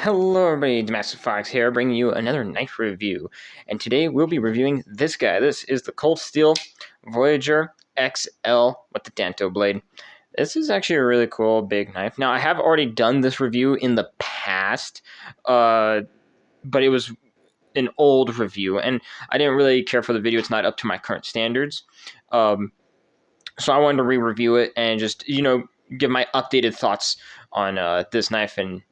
Hello everybody, Domestic Fox here, bringing you another knife review. And today we'll be reviewing this guy. This is the Cold Steel Voyager XL with the Tanto blade. This is actually a really cool big knife. Now, I have already done this review in the past, but it was an old review, and I didn't really care for the video. It's not up to my current standards. So I wanted to re-review it and just, give my updated thoughts on this knife. And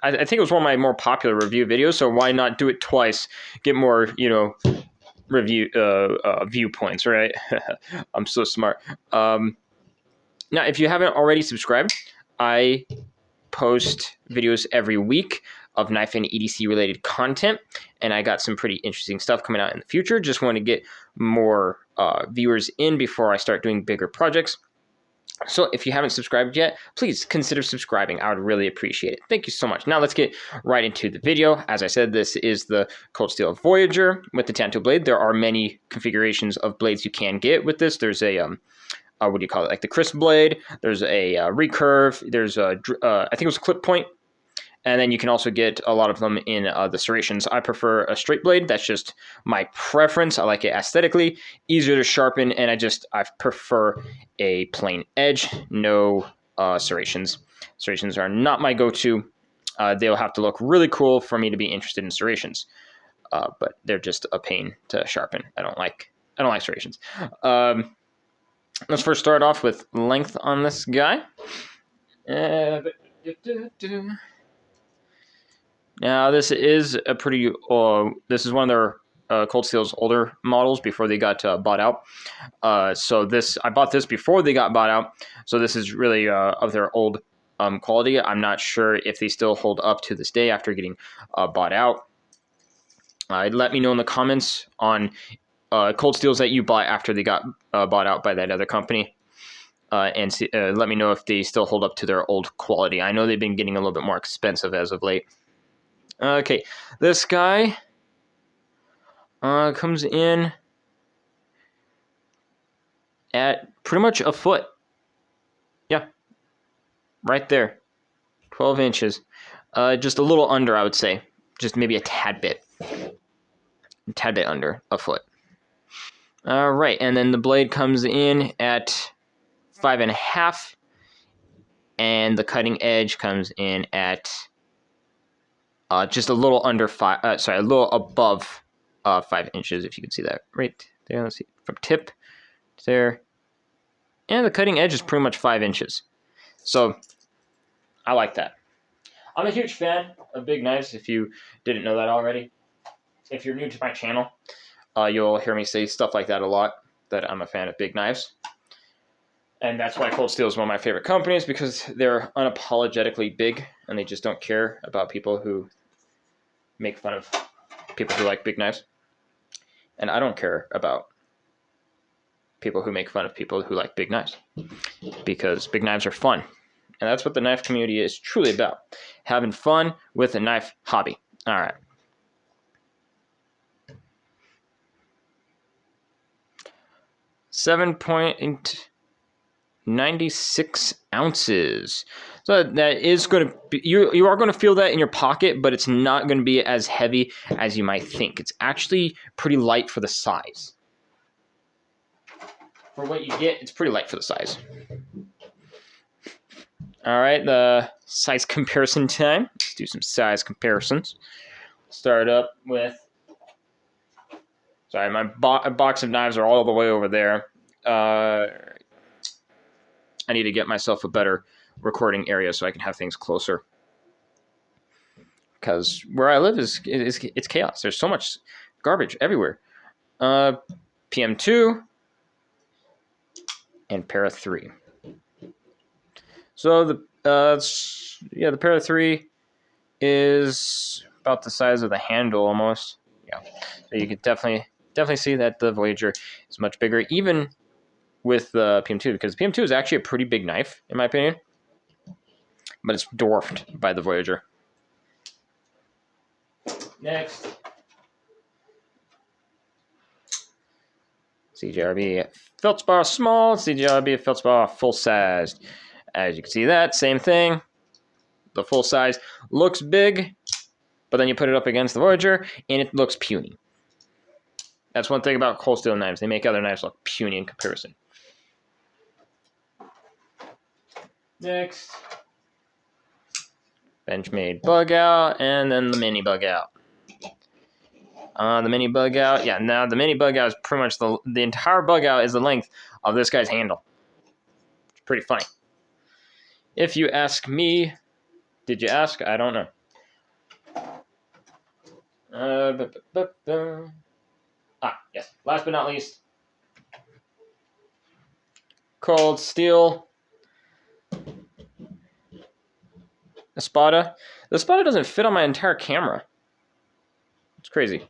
I think it was one of my more popular review videos, so why not do it twice? Get more, review viewpoints, right? I'm so smart. Now, if you haven't already subscribed, I post videos every week of knife and EDC related content, and I got some pretty interesting stuff coming out in the future. Just want to get more viewers in before I start doing bigger projects. So if you haven't subscribed yet, please consider subscribing. I would really appreciate it. Thank you so much. Now let's get right into the video. As I said, this is the Cold Steel Voyager with the Tanto blade. There are many configurations of blades you can get with this. There's a, what do you call it? Like the crisp blade. There's a recurve. There's a, I think it was a clip point. And then you can also get a lot of them in the serrations. I prefer a straight blade. That's just my preference. I like it aesthetically, easier to sharpen, and I prefer a plain edge, no serrations. Serrations are not my go-to. They'll have to look really cool for me to be interested in serrations, but they're just a pain to sharpen. I don't like serrations. Let's first start off with length on this guy. Now, this is a pretty, this is one of their Cold Steel's older models before they got bought out. I bought this before they got bought out. So this is really of their old quality. I'm not sure if they still hold up to this day after getting bought out. Let me know in the comments on Cold Steels that you bought after they got bought out by that other company. And let me know if they still hold up to their old quality. I know they've been getting a little bit more expensive as of late. Okay, this guy comes in at pretty much a foot. Yeah, right there, 12 inches. Just a little under, I would say. Just maybe a tad bit under a foot. All right, and then the blade comes in at 5.5, and the cutting edge comes in at just a little under a little above 5 inches, if you can see that right there. Let's see, from tip to there. And the cutting edge is pretty much 5 inches. So I like that. I'm a huge fan of big knives, if you didn't know that already. If you're new to my channel, you'll hear me say stuff like that a lot, that I'm a fan of big knives. And that's why Cold Steel is one of my favorite companies, because they're unapologetically big, and they just don't care about people who make fun of people who like big knives. And I don't care about people who make fun of people who like big knives, because big knives are fun. And that's what the knife community is truly about, having fun with a knife hobby. All right. .96 ounces. So that is going to be, you are going to feel that in your pocket, but it's not going to be as heavy as you might think. It's actually pretty light for the size. For what you get, it's pretty light for the size. All right, the size comparison time. Let's do some size comparisons. Start up with, sorry, my box of knives are all the way over there. I need to get myself a better recording area so I can have things closer, because where I live it's chaos. There's so much garbage everywhere. PM2 and Para 3. So the Para 3 is about the size of the handle almost. Yeah, so you can definitely see that the Voyager is much bigger, even with the PM2, because the PM2 is actually a pretty big knife, in my opinion, but it's dwarfed by the Voyager. Next, CJRB Feldspar small, CJRB Feldspar full-sized. As you can see, that same thing. the full size, looks big, but then you put it up against the Voyager, and it looks puny. That's one thing about cold steel knives. They make other knives look puny in comparison. Next, Benchmade bug out, and then the mini bug out. The mini bug out, yeah, now the mini bug out is pretty much the entire bug out is the length of this guy's handle. It's pretty funny. If you ask me, did you ask? I don't know. Yes, last but not least, cold steel Espada. The Espada doesn't fit on my entire camera. It's crazy.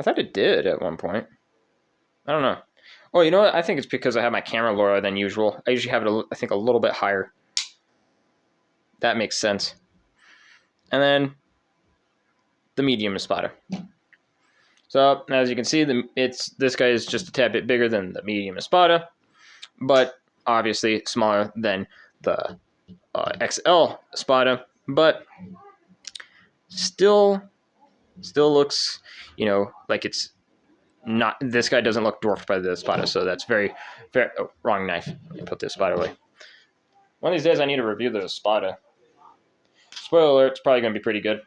I thought it did at one point. I don't know. Oh, you know what? I think it's because I have my camera lower than usual. I usually have it, I think, a little bit higher. That makes sense. And then the medium Espada. So as you can see, this guy is just a tad bit bigger than the medium Espada, but obviously smaller than the XL Espada. But still looks, like it's not. This guy doesn't look dwarfed by the Espada, so that's very, very wrong knife. Let me put this Espada away. One of these days, I need to review the Espada. Spoiler alert: it's probably going to be pretty good.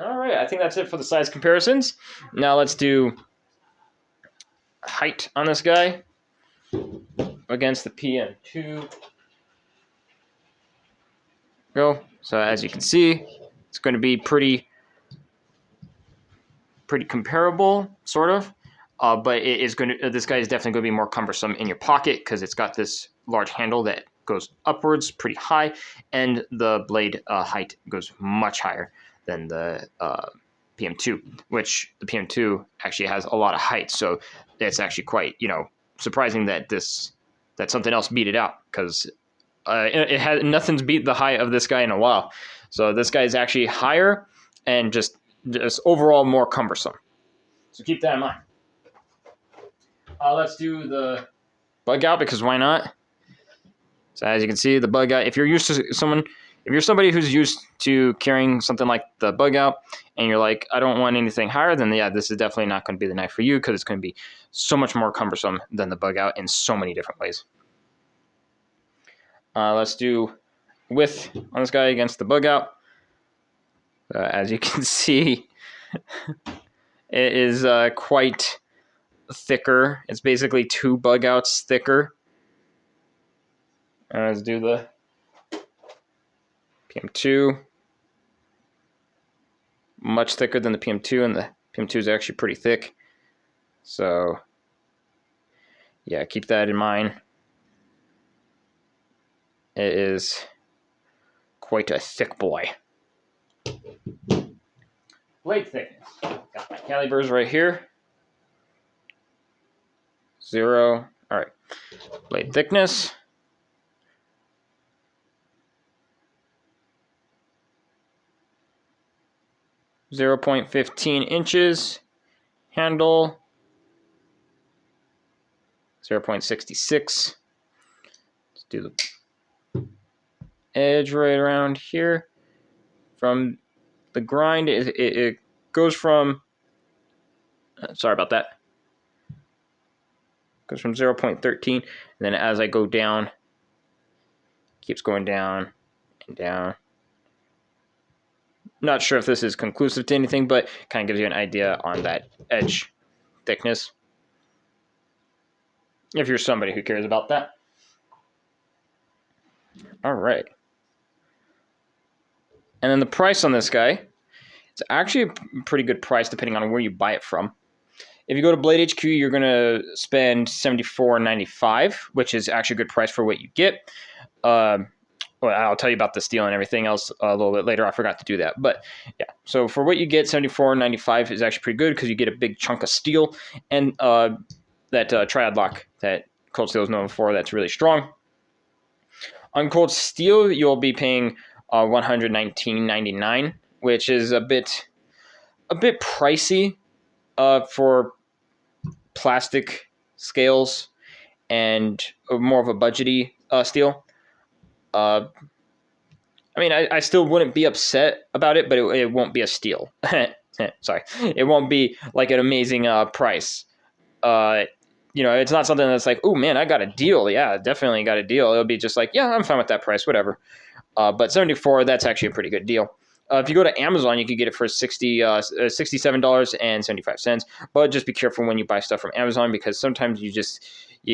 All right, I think that's it for the size comparisons. Now let's do height on this guy against the PM2. Go. So as you can see, it's going to be pretty comparable, sort of. But it is going to. This guy is definitely going to be more cumbersome in your pocket because it's got this large handle that goes upwards pretty high, and the blade height goes much higher than the PM2, which the PM2 actually has a lot of height. So it's actually quite, surprising that something else beat it out, because it has nothing's beat the height of this guy in a while. So this guy is actually higher and just overall more cumbersome. So keep that in mind. Let's do the bug out, because why not? So as you can see, the bug out, if you're somebody who's used to carrying something like the bug out and you're like, I don't want anything higher, then yeah, this is definitely not going to be the knife for you, because it's going to be so much more cumbersome than the bug out in so many different ways. Let's do width on this guy against the bug out. As you can see, it is quite thicker. It's basically 2 bug outs thicker. Let's do the PM2. Much thicker than the PM2, and the PM2 is actually pretty thick. So, yeah, keep that in mind. It is quite a thick boy. Blade thickness. Got my calibers right here. 0. All right. Blade thickness. .15 inches. Handle 0.66. Let's do the edge right around here. From the grind, it goes from, sorry about that, goes from 0.13, and then as I go down, it keeps going down and down. Not sure if this is conclusive to anything, but kind of gives you an idea on that edge thickness, if you're somebody who cares about that. All right. And then the price on this guy, it's actually a pretty good price depending on where you buy it from. If you go to Blade HQ, you're going to spend $74.95, which is actually a good price for what you get. Well, I'll tell you about the steel and everything else a little bit later. I forgot to do that. But yeah, so for what you get, $74.95 is actually pretty good, because you get a big chunk of steel and that triad lock that Cold Steel is known for. That's really strong. On Cold Steel, you'll be paying $119.99, which is a bit pricey for plastic scales and more of a budgety steel. I mean, I still wouldn't be upset about it, but it won't be a steal. Sorry, it won't be like an amazing price. It's not something that's like, oh man, I got a deal. Yeah, definitely got a deal. It'll be just like, yeah, I'm fine with that price, whatever. But 74, that's actually a pretty good deal. If you go to Amazon, you could get it for $67.75. But just be careful when you buy stuff from Amazon, because sometimes you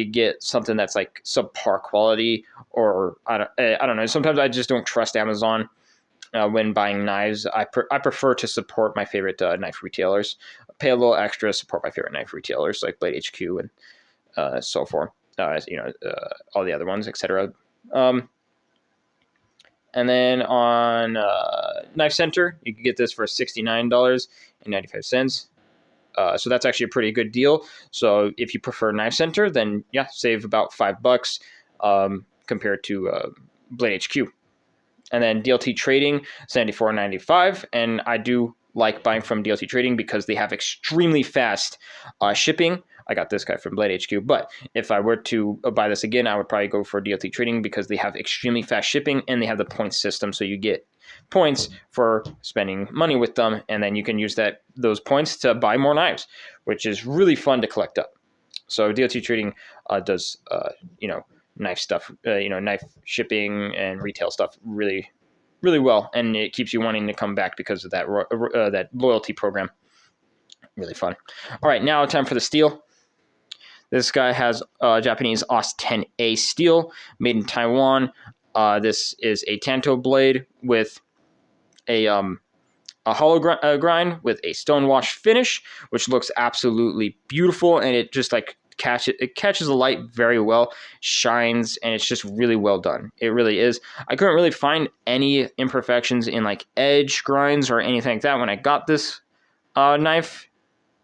get something that's like subpar quality, or I don't know. Sometimes I just don't trust Amazon when buying knives. I prefer to support my favorite knife retailers. Pay a little extra, support my favorite knife retailers like Blade HQ and so forth. All the other ones, etc. And then on Knife Center, you can get this for $69.95. So that's actually a pretty good deal. So if you prefer Knife Center, then yeah, save about $5 compared to Blade HQ. And then DLT Trading, $74.95. And I do like buying from DLT Trading because they have extremely fast shipping. I got this guy from Blade HQ, but if I were to buy this again, I would probably go for DLT Trading because they have extremely fast shipping and they have the point system. So you get points for spending money with them, and then you can use those points to buy more knives, which is really fun to collect up. So DLT Trading does knife stuff, knife shipping and retail stuff really, really well, and it keeps you wanting to come back because of that loyalty program. Really fun. All right, now time for the steel. This guy has Japanese OS 10A steel, made in Taiwan. This is a Tanto blade with a hollow grind with a stonewash finish, which looks absolutely beautiful, and it just like catches the light very well, shines, and it's just really well done. It really is. I couldn't really find any imperfections in like edge grinds or anything like that when I got this knife.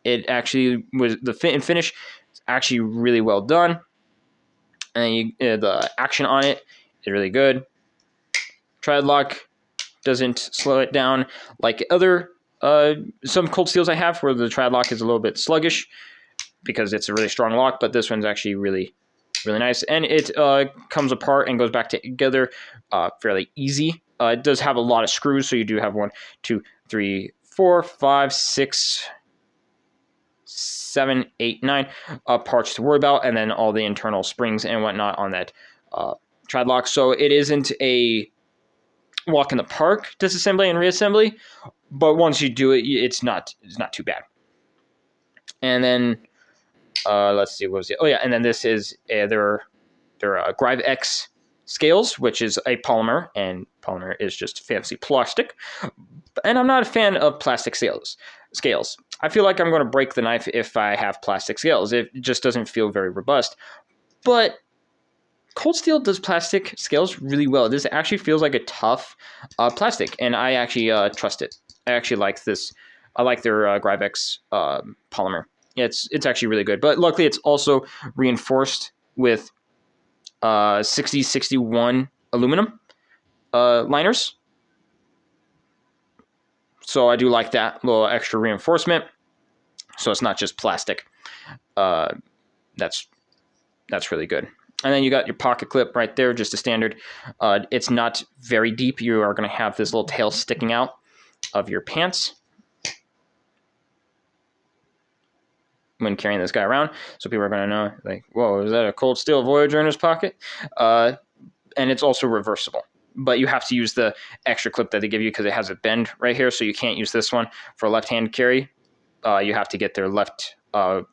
It actually was the fit and finish. It's actually really well done, and the action on it is really good. Tread lock doesn't slow it down like other some cold steels I have, where the tread lock is a little bit sluggish because it's a really strong lock, but this one's actually really, really nice, and it comes apart and goes back together fairly easy. It does have a lot of screws, so you do have 1, 2, 3, 4, 5, 6, 7, 8, 9 parts to worry about, and then all the internal springs and whatnot on that tread lock. So it isn't a walk in the park disassembly and reassembly, but once you do it, it's not too bad. And then let's see, what was it? Oh yeah, and then this is their Grive X scales, which is a polymer, and polymer is just fancy plastic. And I'm not a fan of plastic scales. I feel like I'm going to break the knife if I have plastic scales. It just doesn't feel very robust. But cold steel does plastic scales really well. This actually feels like a tough plastic, and I actually trust it. I actually like this. I like their Grive X polymer. It's actually really good. But luckily, it's also reinforced with 6061 aluminum liners. So I do like that little extra reinforcement. So it's not just plastic. That's really good. And then you got your pocket clip right there, just a standard. It's not very deep. You are going to have this little tail sticking out of your pants when carrying this guy around. So people are going to know, like, whoa, is that a cold steel Voyager in his pocket? And it's also reversible. But you have to use the extra clip that they give you because it has a bend right here, so you can't use this one for left-hand carry. You have to get their left pocket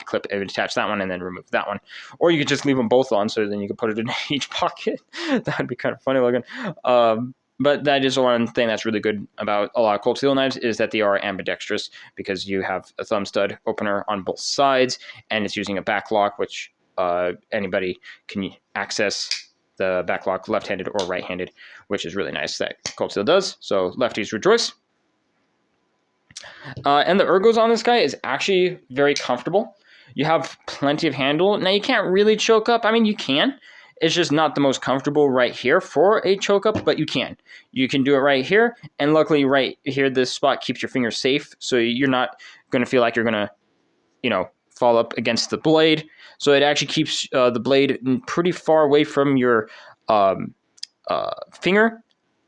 clip and attach that one and then remove that one. Or you could just leave them both on, so then you could put it in each pocket. That would be kind of funny looking. But that is one thing that's really good about a lot of cold steel knives, is that they are ambidextrous, because you have a thumb stud opener on both sides, and it's using a back lock, which anybody can access the back lock left-handed or right-handed, which is really nice that cold steel does. So lefties rejoice. And the ergos on this guy is actually very comfortable. You have plenty of handle. Now, you can't really choke up. I mean, you can. It's just not the most comfortable right here for a choke up, but you can. You can do it right here. And luckily right here, this spot keeps your fingers safe. So you're not going to feel like you're going to, fall up against the blade. So it actually keeps the blade pretty far away from your finger,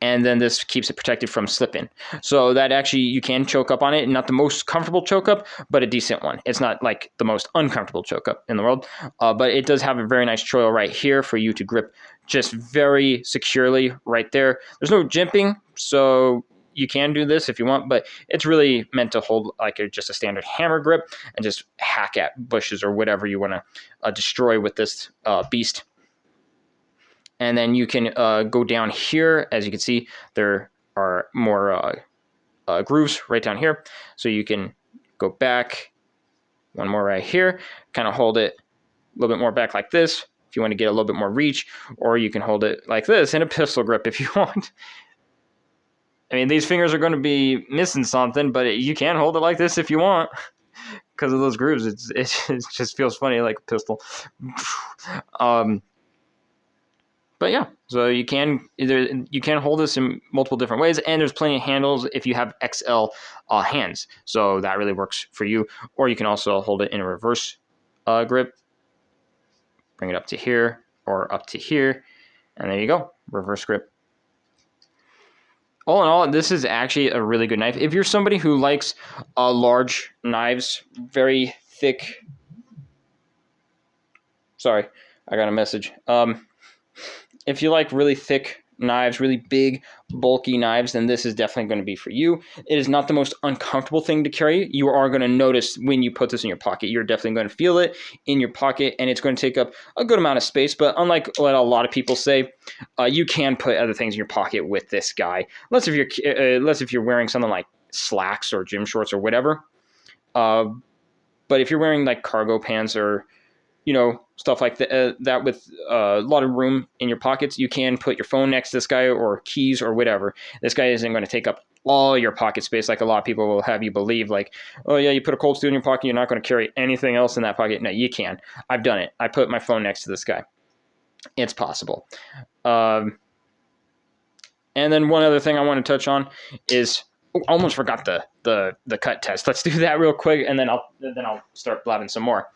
and then this keeps it protected from slipping. So that actually, you can choke up on it. Not the most comfortable choke up, but a decent one. It's not like the most uncomfortable choke up in the world, but it does have a very nice choil right here for you to grip just very securely right there. There's no jimping, so you can do this if you want, but it's really meant to hold like just a standard hammer grip and just hack at bushes or whatever you want to destroy with this beast. And then you can go down here. As you can see, there are more grooves right down here. So you can go back, one more right here, kind of hold it a little bit more back like this if you want to get a little bit more reach, or you can hold it like this in a pistol grip if you want. I mean, these fingers are going to be missing something, but you can hold it like this if you want. Because of those grooves, it just feels funny like a pistol. But yeah, so you can hold this in multiple different ways, and there's plenty of handles if you have XL hands. So that really works for you. Or you can also hold it in a reverse grip. Bring it up to here or up to here, and there you go, reverse grip. All in all, this is actually a really good knife. If you're somebody who likes large knives, very thick... Sorry, I got a message. If you like really thick knives, really big, bulky knives, then this is definitely going to be for you. It is not the most uncomfortable thing to carry. You are going to notice when you put this in your pocket. You're definitely going to feel it in your pocket, and it's going to take up a good amount of space. But unlike what a lot of people say, you can put other things in your pocket with this guy. Unless if you're wearing something like slacks or gym shorts or whatever. But if you're wearing like cargo pants or stuff like that with a lot of room in your pockets, you can put your phone next to this guy or keys or whatever. This guy isn't going to take up all your pocket space like a lot of people will have you believe. Like, oh yeah, you put a cold steel in your pocket, you're not going to carry anything else in that pocket. No, you can. I've done it. I put my phone next to this guy. It's possible. And then one other thing I want to touch on is, I almost forgot the cut test. Let's do that real quick, and then I'll start blabbing some more.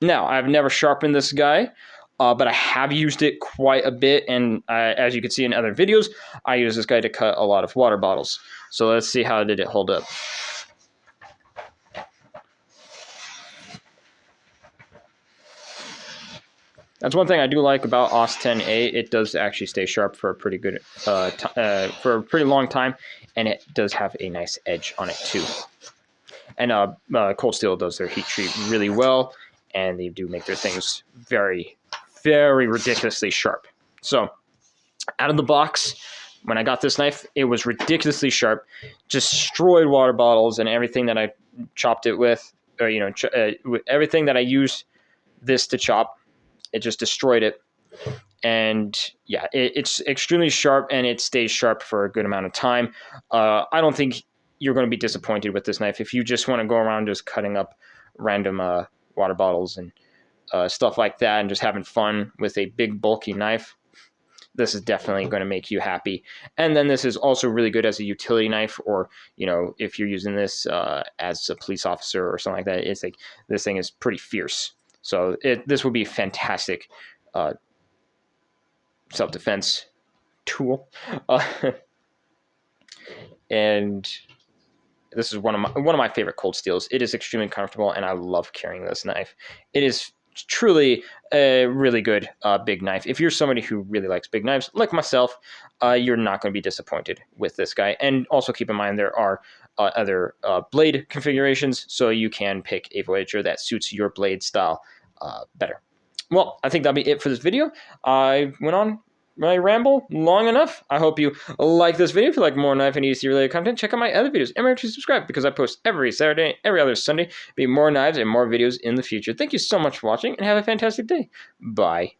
Now, I've never sharpened this guy, but I have used it quite a bit, and as you can see in other videos, I use this guy to cut a lot of water bottles. So let's see how did it hold up. That's one thing I do like about OS 10A. It does actually stay sharp for a pretty good for a pretty long time, and it does have a nice edge on it too. And Cold Steel does their heat treat really well, and they do make their things very, very ridiculously sharp. So, out of the box, when I got this knife, it was ridiculously sharp. Destroyed water bottles and everything that I chopped it with, or with everything that I used this to chop, it just destroyed it. And yeah, it's extremely sharp, and it stays sharp for a good amount of time. I don't think you're going to be disappointed with this knife. If you just want to go around just cutting up random water bottles and stuff like that and just having fun with a big bulky knife, this is definitely going to make you happy. And then this is also really good as a utility knife, or if you're using this as a police officer or something like that. It's like, this thing is pretty fierce, so this would be a fantastic self-defense tool. And this is one of my favorite Cold Steels. It is extremely comfortable, and I love carrying this knife. It is truly a really good big knife. If you're somebody who really likes big knives, like myself, you're not going to be disappointed with this guy. And also keep in mind, there are other blade configurations, so you can pick a Voyager that suits your blade style better. Well, I think that'll be it for this video. I went on my ramble long enough. I hope you like this video. If you like more knife and EDC related content, check out my other videos. And remember to subscribe, because I post every Saturday, every other Sunday. Be more knives and more videos in the future. Thank you so much for watching, and have a fantastic day. Bye.